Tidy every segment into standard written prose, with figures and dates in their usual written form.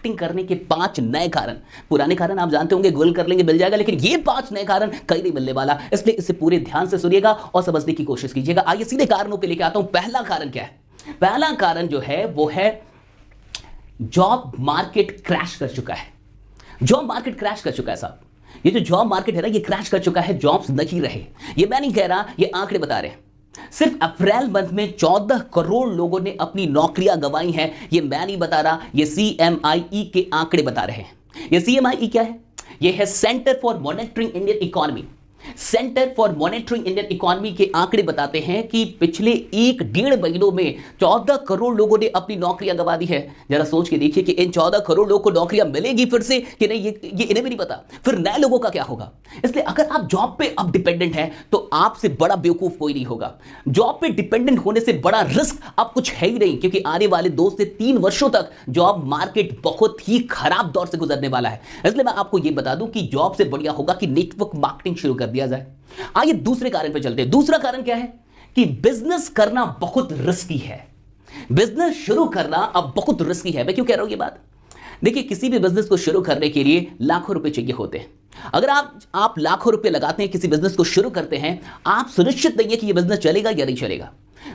Marketing करने के 5 नए कारण। पुराने कारण आप जानते होंगे, गूगल कर लेंगे मिल जाएगा, लेकिन ये 5 नए कारण कहीं नहीं मिलने वाला, इसलिए इसे पूरे ध्यान से सुनिएगा और समझने की कोशिश कीजिएगा। आइए सीधे कारणों पे लेके आता हूं। पहला कारण क्या है? पहला कारण जो है वो है जॉब मार्केट क्रैश कर चुका है। जॉब मार्केट क्रैश कर चुका है साहब। ये जो जॉब मार्केट है ना, ये क्रैश कर चुका है, जॉब्स नहीं रहे। ये मैं नहीं कह रहा, ये आंकड़े बता रहे हैं। सिर्फ अप्रैल मंथ में 14 करोड़ लोगों ने अपनी नौकरियां गंवाई हैं। ये मैं नहीं बता रहा, ये CMIE के आंकड़े बता रहे हैं। ये CMIE क्या है? ये है centre for monitoring Indian economy. Centre for monitoring Indian economy के आंकड़े बताते हैं कि पिछले 1-1.5 महीनों में 14 करोड़ लोगों ने अपनी नौकरियां गंवा दी है। जरा सोच के देखिए कि इन 14 करोड़ लोगों को नौकरियां मिलेगी फिर से कि नहीं, ये इन्हें भी नहीं पता। फिर नए लोगों का क्या होगा? इसलिए अगर आप जॉब पे अब डिपेंडेंट हैं तो आपसे बड़ा बेवकूफ कोई नहीं होगा। जॉब पे डिपेंडेंट होने से बड़ा रिस्क अब कुछ है ही नहीं, क्योंकि आने वाले 2 से 3 वर्षों तक जॉब मार्केट बहुत ही खराब दौर से गुजरने वाला है। इसलिए मैं आपको यह बता दूं कि जॉब से बढ़िया होगा कि नेटवर्क मार्केटिंग शुरू कर दिया जाए। आइए दूसरे कारण पे चलते हैं। दूसरा कारण क्या है? कि बिजनेस करना बहुत रिस्की है। बिजनेस शुरू करना अब बहुत रिस्की है। मैं क्यों कह रहा हूं ये बात? देखिए, किसी भी बिजनेस को शुरू करने के लिए लाखों रुपए चाहिए होते हैं। अगर आप लाखों रुपए लगाते हैं, किसी बिजनेस को शुरू करते हैं, आप सुनिश्चित नहीं है कि यह बिजनेस चलेगा या नहीं चलेगा।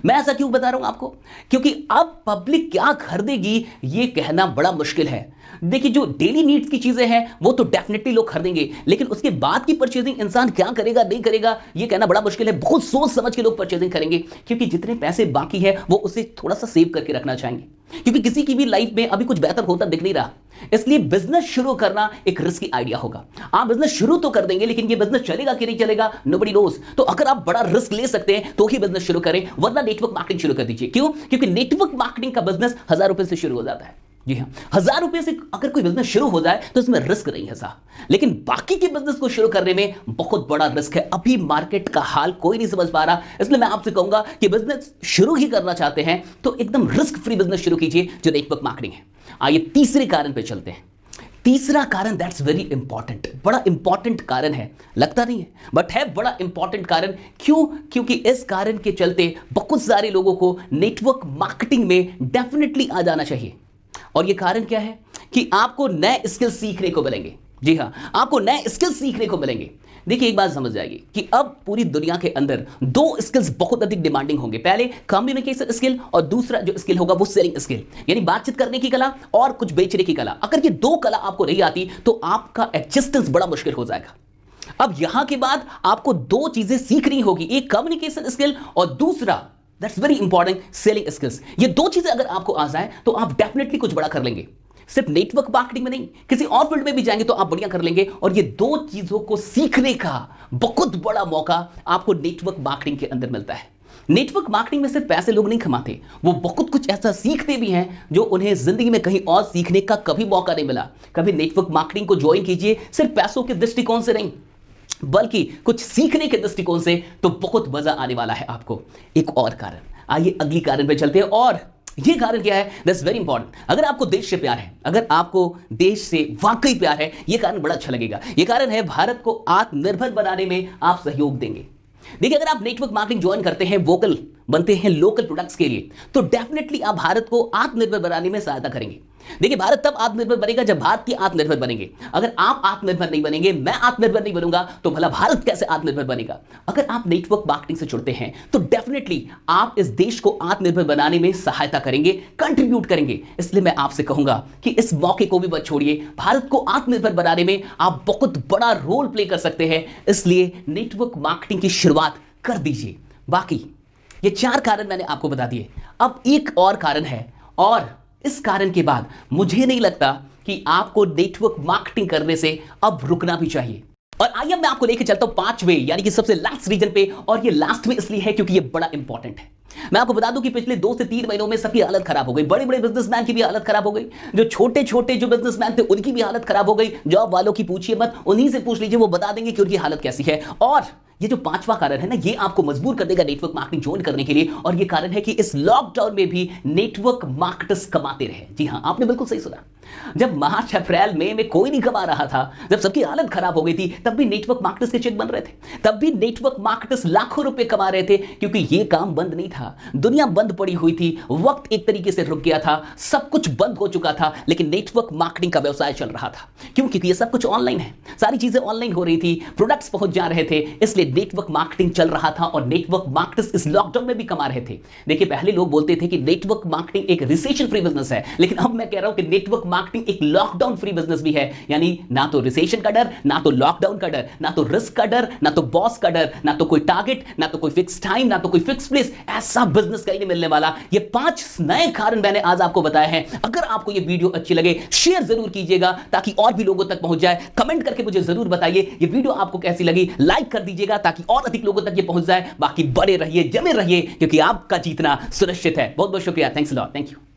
मैं ऐसा क्यों बता रहा हूं आपको? क्योंकि अब पब्लिक क्या खरीदेगी यह कहना बड़ा मुश्किल है। देखिए, जो डेली नीड्स की चीजें हैं वो तो डेफिनेटली लोग खरीदेंगे, लेकिन उसके बाद की परचेजिंग इंसान क्या करेगा नहीं करेगा यह कहना बड़ा मुश्किल है। बहुत सोच समझ के लोग परचेजिंग करेंगे, क्योंकि जितने पैसे बाकी है वो उसे थोड़ा सा सेव करके रखना चाहेंगे, क्योंकि किसी की भी लाइफ में अभी कुछ बेहतर होता दिख नहीं रहा। इसलिए बिजनेस शुरू करना एक रिस्की आइडिया होगा। आप बिजनेस शुरू तो कर देंगे, लेकिन ये बिजनेस चलेगा कि नहीं चलेगा नोबडी नोस। तो अगर आप बड़ा रिस्क ले सकते हैं तो ही बिजनेस शुरू करें, वरना नेटवर्क मार्केटिंग शुरू कर दीजिए। क्यों? क्योंकि नेटवर्क मार्केटिंग का बिजनेस 1000 रुपए से शुरू हो जाता है। जी हाँ, 1000 रुपए से अगर कोई बिजनेस शुरू हो जाए तो इसमें रिस्क नहीं है साहब, लेकिन बाकी के बिजनेस को शुरू करने में बहुत बड़ा रिस्क है। अभी मार्केट का हाल कोई नहीं समझ पा रहा, इसलिए मैं आपसे कहूंगा कि बिजनेस शुरू ही करना चाहते हैं तो एकदम रिस्क फ्री बिजनेस शुरू कीजिए, जो नेटवर्क मार्केटिंग है। आइए तीसरे कारण पे चलते हैं। तीसरा कारण दैट्स वेरी इंपॉर्टेंट, बड़ा इंपॉर्टेंट कारण है। लगता नहीं है बट है बड़ा इंपॉर्टेंट कारण। क्यों? क्योंकि इस कारण के चलते बहुत सारे लोगों को नेटवर्क मार्केटिंग में डेफिनेटली आ जाना चाहिए। और यह कारण क्या है? कि आपको नए स्किल सीखने को मिलेंगे। जी हां, आपको नए स्किल सीखने को मिलेंगे। देखिए, एक बात समझ जाएगी कि अब पूरी दुनिया के अंदर 2 स्किल्स बहुत अधिक डिमांडिंग होंगे। पहले कम्युनिकेशन स्किल और दूसरा जो स्किल होगा वो सेलिंग स्किल, यानी बातचीत करने की कला और कुछ बेचने की कला। अगर ये 2 कला आपको नहीं आती तो आपका एग्जिस्टेंस बड़ा मुश्किल हो जाएगा। अब यहां के बाद आपको 2 चीजें सीखनी होगी, एक कम्युनिकेशन स्किल और दूसरा that's very important selling skills. ये 2 चीजें अगर आपको आ जाए तो आप डेफिनेटली कुछ बड़ा कर लेंगे। सिर्फ नेटवर्क मार्केटिंग में नहीं, किसी और फील्ड में भी जाएंगे तो आप बढ़िया कर लेंगे। और ये 2 चीजों को सीखने का बहुत बड़ा मौका आपको नेटवर्क मार्केटिंग के अंदर मिलता है। नेटवर्क मार्केटिंग में सिर्फ पैसे लोग नहीं कमाते, वो बहुत कुछ ऐसा सीखते भी हैं जो उन्हें जिंदगी में कहीं और सीखने का कभी मौका नहीं मिला। कभी नेटवर्क मार्केटिंग को ज्वाइन कीजिए, सिर्फ पैसों के दृष्टिकोण से नहीं बल्कि कुछ सीखने के दृष्टिकोण से, तो बहुत मजा आने वाला है आपको। एक और कारण, आइए अगली कारण पे चलते हैं। और ये कारण क्या है? That's very important. अगर आपको देश से प्यार है, अगर आपको देश से वाकई प्यार है, ये कारण बड़ा अच्छा लगेगा। ये कारण है भारत को आत्मनिर्भर बनाने में आप सहयोग देंगे। देखिए, अगर आप नेटवर्क मार्केटिंग ज्वाइन करते हैं, वोकल बनते हैं लोकल प्रोडक्ट्स के लिए, तो डेफिनेटली आप भारत को आत्मनिर्भर बनाने में सहायता करेंगे। देखिए, भारत तब आत्मनिर्भर बनेगा जब भारत की आत्मनिर्भर बनेंगे। अगर आप आत्मनिर्भर नहीं बनेंगे, मैं आत्मनिर्भर नहीं बनूंगा, तो भला भारत कैसे आत्मनिर्भर बनेगा? अगर आप नेटवर्क मार्केटिंग से जुड़ते हैं तो डेफिनेटली आप इस देश को आत्मनिर्भर बनाने में सहायता करेंगे, कंट्रीब्यूट करेंगे। इसलिए मैं आपसे कहूंगा कि इस मौके को भी मत छोड़िए। भारत को आत्मनिर्भर बनाने में आप बहुत बड़ा रोल प्ले कर सकते हैं, इसलिए नेटवर्क मार्केटिंग की शुरुआत कर दीजिए। बाकी ये 4 कारण मैंने आपको बता दिए। अब एक और कारण है, और इस कारण के बाद मुझे नहीं लगता कि आपको नेटवर्क मार्केटिंग करने से अब रुकना भी चाहिए। और आइए मैं आपको लेके चलता हूं 5वें, यानी कि सबसे लास्ट रीजन पे। और ये लास्ट में इसलिए है क्योंकि ये बड़ा इंपॉर्टेंट है। मैं आपको बता दूं कि पिछले 2 से 3 महीनों में सबकी हालत खराब हो गई। बड़े बड़े बिजनेसमैन की भी हालत खराब हो गई, जो छोटे छोटे जो बिजनेसमैन थे उनकी भी हालत खराब हो गई। जॉब वालों की पूछिए मत, उन्हीं से पूछ लीजिए, वो बता देंगे कि उनकी हालत कैसी है। और ये जो पांचवा कारण है ना, ये आपको मजबूर कर देगा नेटवर्क मार्केटिंग ज्वाइन करने के लिए, और ये कारण है कि इस लॉकडाउन में भी नेटवर्क मार्केटर्स कमाते रहे। जी हां, आपने बिल्कुल सही सुना। जब मार्च अप्रैल मई में कोई नहीं कमा रहा था, जब सबकी हालत खराब हो गई थी, तब भी नेटवर्क मार्केटर्स के चेक बन रहे थे, तब भी नेटवर्क मार्केटर्स लाखों रुपए कमा रहे थे, क्योंकि ये काम बंद नहीं था। दुनिया बंद पड़ी हुई थी, वक्त एक तरीके से रुक गया था, सब कुछ बंद हो चुका था, लेकिन नेटवर्क मार्केटिंग का व्यवसाय चल रहा था। क्यों? क्योंकि ये सब कुछ ऑनलाइन है, सारी चीजें ऑनलाइन हो रही थी, प्रोडक्ट्स पहुंच जा रहे थे, इसलिए नेटवर्क मार्केटिंग चल रहा था और नेटवर्क मार्केटर्स इस लॉकडाउन में भी कमा रहे थे। देखिए, पहले लोग बोलते थे कि नेटवर्क मार्केटिंग एक रिसेशन फ्री बिजनेस है, लेकिन अब मैं कह रहा हूं कि नेटवर्क मार्केटिंग एक लॉकडाउन फ्री बिजनेस भी है। यानी ना तो रिसेशन का डर, ना तो लॉकडाउन का डर, ना तो रिस्क का डर, ना तो बॉस का डर, ना तो कोई टारगेट, ना तो कोई फिक्स टाइम, ना तो कोई फिक्स प्लेस। ऐसा बिजनेस कहीं नहीं मिलने वाला। ये 5 नए कारण मैंने आज आपको बताए हैं। अगर आपको ये वीडियो अच्छी लगे, शेयर जरूर कीजिएगा ताकि और भी लोगों तक पहुंच जाए। कमेंट करके मुझे जरूर बताइए ये वीडियो आपको कैसी लगी, लाइक कर दीजिएगा ताकि और अधिक लोगों तक ये पहुंच जाए। बाकी बड़े रहिए, जमे रहिए, क्योंकि आपका जीतना सुनिश्चित है। बहुत बहुत शुक्रिया। Thanks a lot. Thank you.